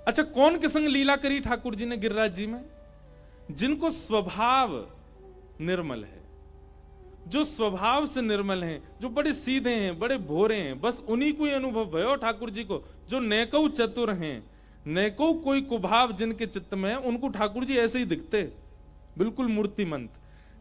अच्छा, कौन के संग लीला करी ठाकुर जी ने गिरिराज जी में? जिनको स्वभाव निर्मल है, जो स्वभाव से निर्मल हैं, जो बड़े सीधे हैं, बड़े भोरे हैं, बस उन्हीं को ही अनुभव भयो ठाकुर जी को। जो नेकौ चतुर हैं, नेको कोई कुभाव जिनके चित्त में है, उनको ठाकुर जी ऐसे ही दिखते, बिल्कुल मूर्तिमंत।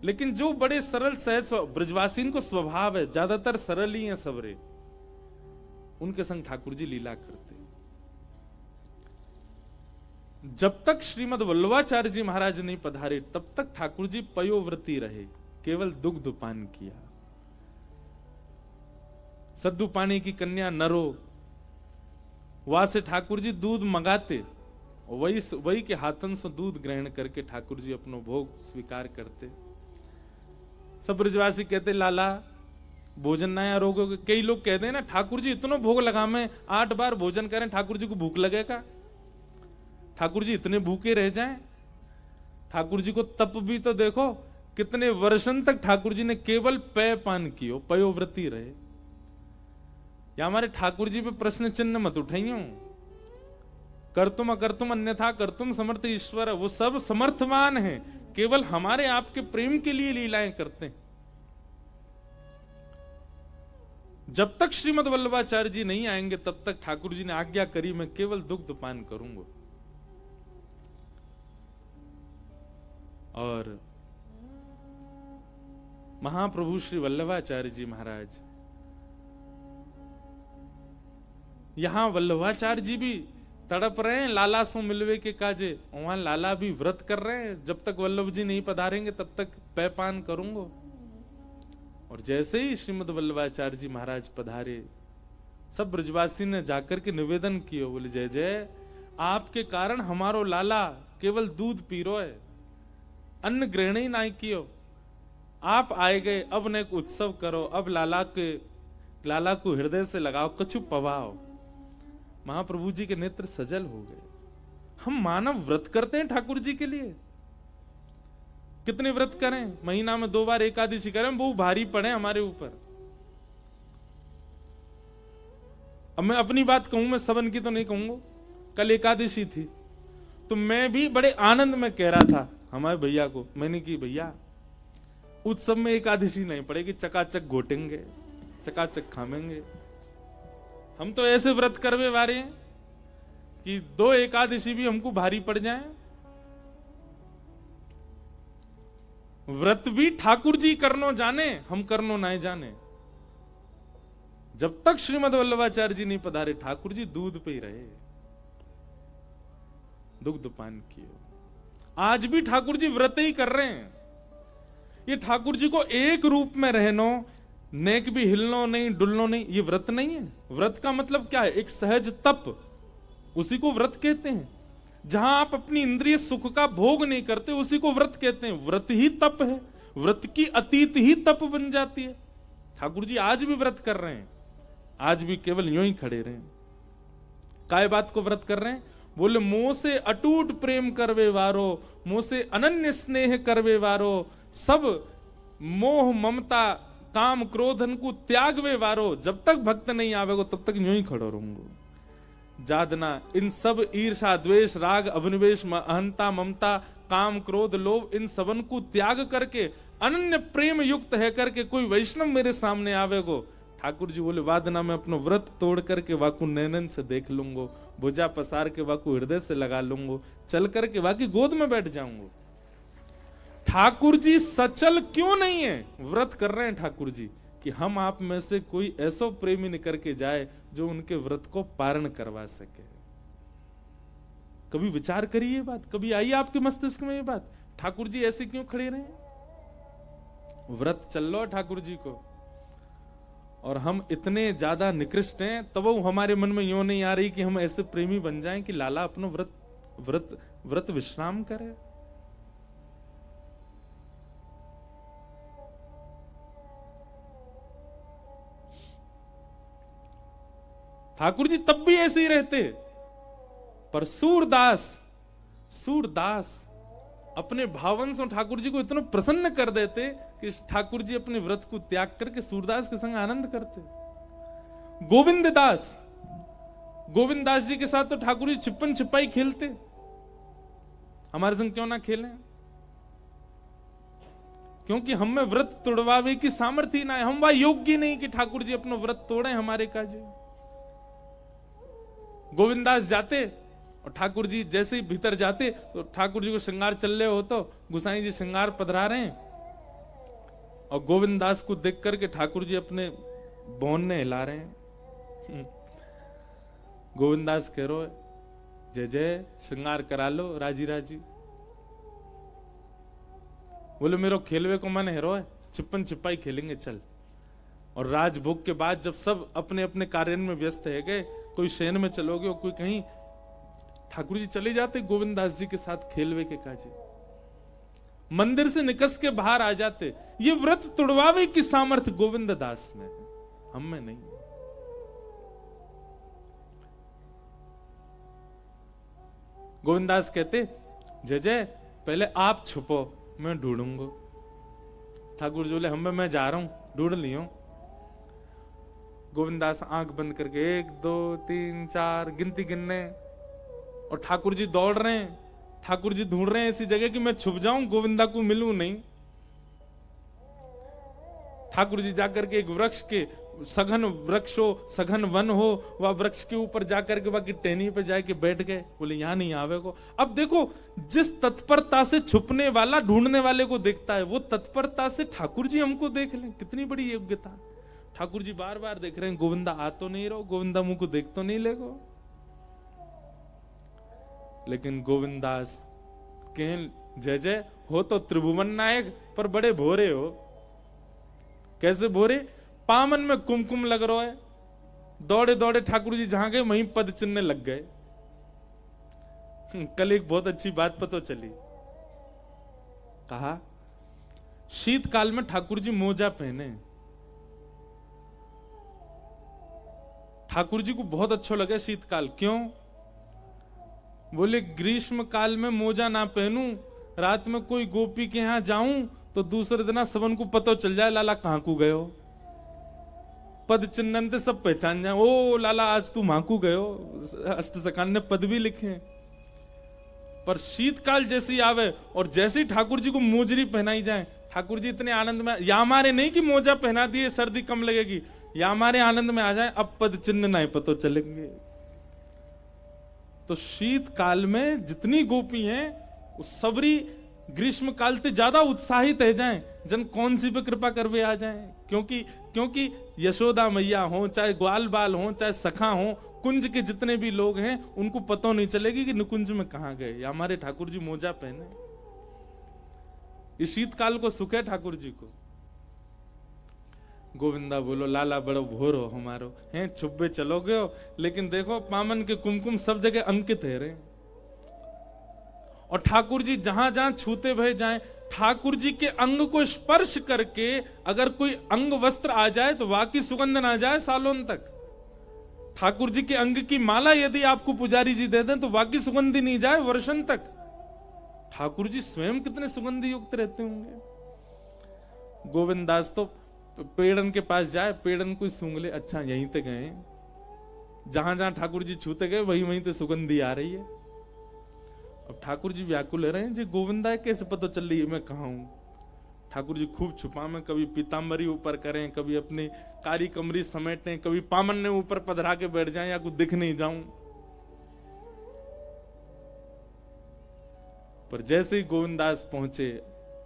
लेकिन जो बड़े सरल सहज, ब्रजवासीन को स्वभाव है, ज्यादातर सरल ही हैं सबरे, उनके संग ठाकुर जी लीला करते। जब तक श्रीमद वल्लभाचार्य जी महाराज नहीं पधारे, तब तक ठाकुर जी पयोव्रती रहे, केवल दुग्ध पान किया। सद्दू पानी की कन्या नरो, वहां से ठाकुर जी दूध मंगाते, वही के हाथन से दूध ग्रहण करके ठाकुर जी अपनो भोग स्वीकार करते। सब ब्रजवासी कहते, लाला भोजन ना यार होगा। कई लोग कहते हैं ना, ठाकुर जी इतना भोग लगा, में 8 बार भोजन करें, ठाकुर जी को भूख लगेगा? ठाकुर जी इतने भूखे रह जाएं? ठाकुर जी को तप भी तो देखो, कितने वर्षन तक ठाकुर जी ने केवल पेय पान कियो, पयोव्रती रहे। या हमारे ठाकुर जी पे प्रश्न चिन्ह मत उठाइयो। कर्तुम अकर्तुम अन्यथा कर्तुम समर्थ ईश्वर, वो सब समर्थवान हैं, केवल हमारे आपके प्रेम के लिए लीलाएं करते हैं। जब तक श्रीमद वल्लभाचार्य जी नहीं आएंगे, तब तक ठाकुर जी ने आज्ञा करी, मैं केवल दुग्ध पान करूंगा। और महाप्रभु श्री वल्लभाचार्य जी महाराज, यहां वल्लभाचार्य जी भी तड़प रहे हैं लाला सो मिलवे के काजे, वहां लाला भी व्रत कर रहे हैं, जब तक वल्लभ जी नहीं पधारेंगे तब तक पेयपान करूंगा। और जैसे ही श्रीमद वल्लभाचार्य जी महाराज पधारे, सब ब्रजवासी ने जाकर के निवेदन किया, बोले जय जय, आपके कारण हमारो लाला केवल दूध पी रो है, अन्न ग्रहण ही नहीं कियो। आप आए गए, अब ने उत्सव करो, अब लाला को हृदय से लगाओ, कछु पवाओ। महाप्रभु जी के नेत्र सजल हो गए। हम मानव व्रत करते हैं ठाकुर जी के लिए, कितने व्रत करें, महीना में 2 बार एकादशी करें, वो भारी पड़े हमारे ऊपर। अब मैं अपनी बात कहूं, मैं सबन की तो नहीं कहूंगा। कल एकादशी थी, तो मैं भी बड़े आनंद में कह रहा था हमारे भैया को, मैंने की भैया उत्सव में एकादशी नहीं पड़ेगी, चकाचक घोटेंगे, चकाचक खामेंगे। हम तो ऐसे व्रत करवे वाले हैं कि 2 एकादशी भी हमको भारी पड़ जाए। व्रत भी ठाकुर जी करनो जाने, हम करनो ना जाने। जब तक श्रीमद वल्लभाचार्य जी नहीं पधारे, ठाकुर जी दूध पे ही रहे, दुग्ध पान किए। आज भी ठाकुर जी व्रत ही कर रहे हैं। ये ठाकुर जी को एक रूप में रहनो, नेक भी हिलनो नहीं, डुलनो नहीं, ये व्रत नहीं है। व्रत का मतलब क्या है? एक सहज तप, उसी को व्रत कहते हैं। जहां आप अपनी इंद्रिय सुख का भोग नहीं करते, उसी को व्रत कहते हैं। व्रत ही तप है, व्रत की अतीत ही तप बन जाती है। ठाकुर जी आज भी व्रत कर रहे हैं, आज भी केवल यूं ही खड़े रहे। काय बात को व्रत कर रहे हैं? बोले मोह से अटूट प्रेम करवे वारो, मोह से अनन्य स्नेह करवे वारो, सब मोह ममता काम क्रोधन को त्यागवे वारो। जब तक भक्त नहीं आवेगो तब तक यूं ही खड़ो रहूंगो। जादना इन सब ईर्षा द्वेष राग अभिनिवेश अहंता ममता काम क्रोध लोभ, इन सबन को त्याग करके अनन्य प्रेम युक्त है करके कोई वैष्णव मेरे सामने आवेगो, ठाकुर जी बोले वादना में अपना व्रत तोड़ करके वाकू नैनन से देख लूंगो, भुजा पसार के वाकू हृदय से लगा लूंगो, चल करके वाकी गोद में बैठ जाऊंगो। ठाकुर जी सचल क्यों नहीं है? व्रत कर रहे हैं ठाकुर जी कि हम आप में से कोई ऐसा प्रेमी निकल के जाए जो उनके व्रत को पारण करवा सके। कभी विचार करिए ये बात, कभी आई आपके मस्तिष्क में ये बात? ठाकुर जी ऐसे क्यों खड़े रहे? व्रत चल लो ठाकुर जी को, और हम इतने ज्यादा निकृष्ट हैं, तब वो हमारे मन में यूं नहीं आ रही कि हम ऐसे प्रेमी बन जाएं कि लाला अपना व्रत विश्राम करे। ठाकुर जी तब भी ऐसे ही रहते, पर सूरदास अपने भावन से ठाकुर जी को इतना प्रसन्न कर देते कि ठाकुर जी अपने व्रत को त्याग करके सूरदास के संग आनंद करते। गोविंद दास जी के साथ तो ठाकुर जी छिपन छिपाई खेलते, हमारे संग क्यों ना खेलें? क्योंकि हम में व्रत तोड़वावे की सामर्थ्य ना है, हम वह योग्य नहीं कि ठाकुर जी अपना व्रत तोड़े हमारे काजे। गोविंदास जाते और ठाकुर जी जैसे ही भीतर जाते तो ठाकुर जी को श्रृंगार चल रहे हो, तो गुसाई जी श्रृंगार पधरा रहे हैं और गोविंदास को देख करके ठाकुर जी अपने बोन ने हिला रहे हैं। गोविंदास कह रो जय जय श्रृंगार करा लो राजी राजी। बोले मेरो खेलवे को मन हेरो है, छिपन छिपाई खेलेंगे चल। और राजभोग के बाद जब सब अपने अपने कार्य में व्यस्त है गए, कोई शयन में चलोगे और कोई कहीं, ठाकुर जी चले जाते गोविंदास जी के साथ खेलवे के काजे, मंदिर से निकस के बाहर आ जाते। ये व्रत तुड़वावे की सामर्थ्य गोविंद दास में है, हम में नहीं। गोविंदास कहते जय जय पहले आप छुपो मैं ढूंढूंगा। ठाकुर जी बोले हम मैं जा रहा हूं, ढूंढ लियो। गोविंदास आंख बंद करके 1 2 3 4 गिनती गिनने, और ठाकुर जी दौड़ रहे हैं, ठाकुर जी ढूंढ रहे हैं ऐसी जगह कि मैं छुप जाऊं, गोविंदा को मिलूं नहीं। ठाकुर जी जाकर के एक वृक्ष के, सघन वृक्ष हो, सघन वन हो, वह वृक्ष के ऊपर जाकर के वह की टहनी पे जाके बैठ गए। बोले यहां नहीं आवे को। अब देखो जिस तत्परता से छुपने वाला ढूंढने वाले को देखता है, वो तत्परता से ठाकुर जी हमको देख लें, कितनी बड़ी योग्यता। ठाकुर जी बार बार देख रहे हैं, गोविंदा आ तो नहीं रहो, गोविंदा मुंह को देख तो नहीं लेगो। लेकिन गोविंदास कहें जय जय हो तो त्रिभुवन नायक, पर बड़े भोरे हो। कैसे भोरे? पामन में कुमकुम लग रहा है, दौड़े दौड़े ठाकुर जी जहां गए वहीं पद चिन्ह लग गए। कल एक बहुत अच्छी बात पता चली, कहा शीतकाल में ठाकुर जी मोजा पहने। ठाकुर जी को बहुत अच्छा लगा शीतकाल। क्यों? बोले ग्रीष्म काल में मोजा ना पहनूं, रात में कोई गोपी के यहां जाऊं तो दूसरे दिन सबन को पता चल जाए लाला कहां को गयो, पद चिन्ह सब पहचान जाए, ओ लाला आज तू माकू गयो। अष्टसखान ने पद भी लिखे। पर शीतकाल जैसी आवे और जैसे ठाकुर जी को मोजरी पहनाई जाए, ठाकुर जी इतने आनंद में, या हमारे नहीं कि मोजा पहना दिए सर्दी कम लगेगी, या हमारे आनंद में आ जाए अब पद चिन्ह नहीं पता चलेंगे। तो शीतकाल में जितनी गोपी हैं वो सबरी ग्रीष्म काल से ज्यादा उत्साहित है जाएं, जन कौन सी पे कृपा करवे आ जाएं। क्योंकि यशोदा मैया हो, चाहे ग्वाल बाल हो, चाहे सखा हो, कुंज के जितने भी लोग हैं उनको पता नहीं चलेगी कि निकुंज में कहां गए, या हमारे ठाकुर जी मोजा पहने। इस शीतकाल को सुख है ठाकुर जी को। गोविंदा बोलो लाला बड़ो भोर हो हमारो, हैं छुब्बे चलोगे हो, लेकिन देखो पामन के कुमकुम सब जगह अंकित है रे। और ठाकुर जी जहां जहां छूते भय जाएं, ठाकुर जी के अंग को स्पर्श करके अगर कोई अंग वस्त्र आ जाए तो वाकई सुगंध ना जाए सालों तक। ठाकुर जी के अंग की माला यदि आपको पुजारी जी दे दें तो वाकई सुगंधी नहीं जाए वर्षन तक। ठाकुर जी स्वयं कितने सुगंधी युक्त रहते होंगे। गोविंदास तो पेड़न के पास जाए, पेड़न कोई सूंघ ले, अच्छा यहीं तक गए, जहां जहां ठाकुर जी छूते गए वहीं वहीं तो सुगंधी आ रही है। अब ठाकुर जी व्याकुल रहे हैं जी, गोविंदा कैसे पता चल रही है मैं कहां हूं। ठाकुर जी खूब छुपा में, कभी पीताम्बरी ऊपर करें, कभी अपनी कारी कमरी समेटें, कभी पामन ने ऊपर पधरा के बैठ जाएं या कुछ दिख नहीं जाऊं। पर जैसे ही गोविंदास पहुंचे,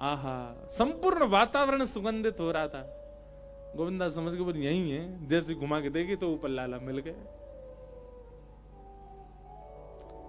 आहा संपूर्ण वातावरण सुगंधित हो रहा था। गोविंदास समझ के बोले यही है, जैसे घुमा के देगी तो ऊपर लाला मिल गए।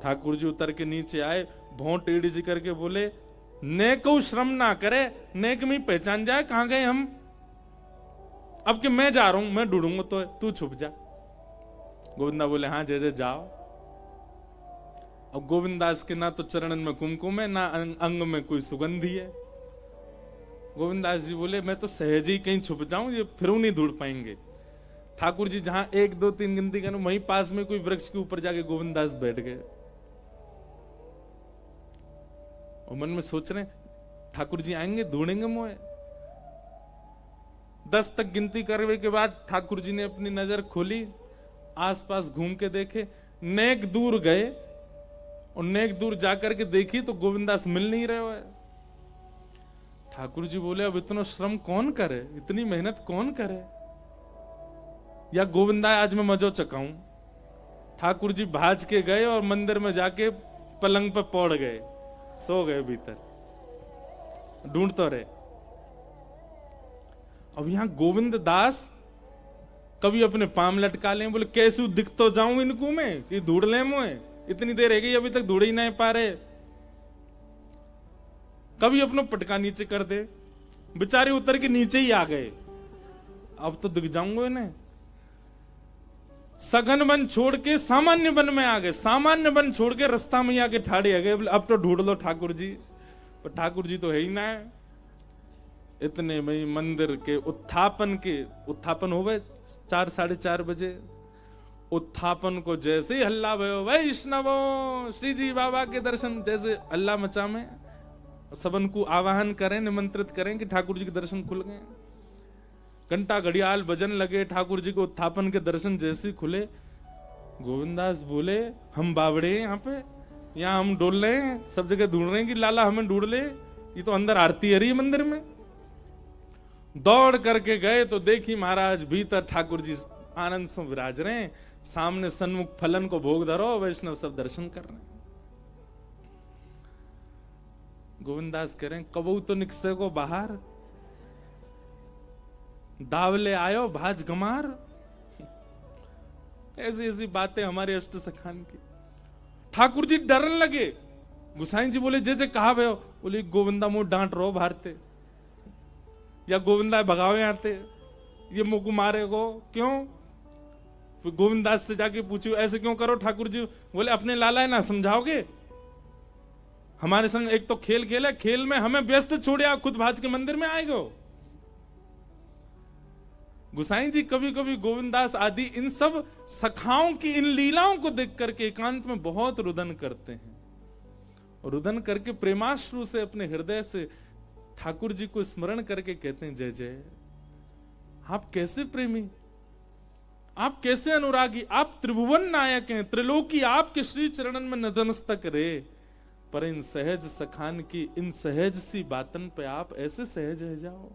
ठाकुर जी उतर के नीचे आए, भोंट टेढ़ी सी करके बोले नेक श्रम ना करे, नेक में पहचान जाए कहां गए हम। अब कि मैं जा रहा हूं, मैं ढूंढूंगा तो तू छुप जा। गोविंदा बोले हाँ जय जय जाओ। अब गोविंदास के ना तो चरणन में कुमकुम है, ना अंग में कोई सुगंधी है। गोविंदास जी बोले मैं तो सहज ही कहीं छुप जाऊं, ये फिर नहीं ढूंढ पाएंगे। ठाकुर जी जहां 1 2 3 गिनती करें, वहीं पास में कोई वृक्ष के ऊपर जाके गोविंदास बैठ गए और मन में सोच रहे ठाकुर जी आएंगे ढूंढेंगे मोए। 10 तक गिनती करने के बाद ठाकुर जी ने अपनी नजर खोली, आसपास घूम के देखे, नेक दूर गए और नेक दूर जाकर के देखी तो गोविंदास मिल नहीं रहे हुए। ठाकुर जी बोले अब इतना श्रम कौन करे, इतनी मेहनत कौन करे, या गोविंदा आज मैं मजो चकाऊं। ठाकुर जी भाज के गए और मंदिर में जाके पलंग पर पौड़ गए, सो गए भीतर, ढूंढ तो रहे। अब यहां गोविंद दास कभी अपने पाम लटका लें, बोले कैसे दिख तो जाऊं इनको में कि ढूंढ ले मुझे, इतनी देर है गई अभी तक ढूंढ ही नहीं पा रहे। कभी अपना पटका नीचे कर दे, बेचारे उतर के नीचे ही आ गए, अब तो दिख जाऊंगा इन्हें। सघन वन छोड़ के सामान्य वन में आ गए, सामान्य वन छोड़ के रास्ता में आके ठाड़े आ गए, बोले अब तो ढूंढ लो ठाकुर जी। पर ठाकुर जी तो है ही ना है। इतने में मंदिर के उत्थापन हो गए 4 साढ़े 4 बजे। उत्थापन को जैसे ही हल्ला भयो, वैष्णवों श्री जी बाबा के दर्शन, जैसे हल्ला मचा में सबन को आवाहन करें, निमंत्रित करें कि ठाकुर जी के दर्शन खुल गए। घंटा घड़ियाल बजन लगे, ठाकुर जी को उत्थापन के दर्शन जैसे ही खुले, गोविंदास बोले हम बावड़े यहाँ पे, यहाँ हम डोल रहे हैं, सब जगह ढूंढ रहे हैं कि लाला हमें ढूंढ ले, ये तो अंदर आरती हो रही है मंदिर में। दौड़ करके गए तो देखी महाराज भीतर ठाकुर जी आनंद से विराज रहे हैं, सामने सन्मुख फलन को भोग धरो, वैष्णव सब दर्शन कर रहे हैं। गोविंदास कह रहे हैं कबू तो निकसे को बाहर, दावले आयो भाज गमार। ऐसी ऐसी बातें हमारे अष्ट सखान की। ठाकुर जी डरने लगे। गुसाई जी बोले जे कहा भयो, बोले गोविंदा मुंह डांट रो भारते, या गोविंदा भगावे आते, ये मुंह को मारे को क्यों। फिर गोविंदास से जाके पूछो ऐसे क्यों करो ठाकुर जी, बोले अपने लाला है ना समझाओगे, हमारे संग एक तो खेल खेला, खेल में हमें व्यस्त छोड़े, आप खुद भाज के मंदिर में आएगो। गुसाई जी कभी कभी गोविंदास आदि इन सब सखाओं की इन लीलाओं को देख करके एकांत में बहुत रुदन करते हैं, और रुदन करके प्रेमाश्रु से अपने हृदय से ठाकुर जी को स्मरण करके कहते हैं जय जय। आप कैसे प्रेमी, आप कैसे अनुरागी, आप त्रिभुवन नायक हैं, त्रिलोकी आपके श्री चरणन में नतमस्तक रे, पर इन सहज सखान की इन सहज सी बातन पे आप ऐसे सहज रह जाओ।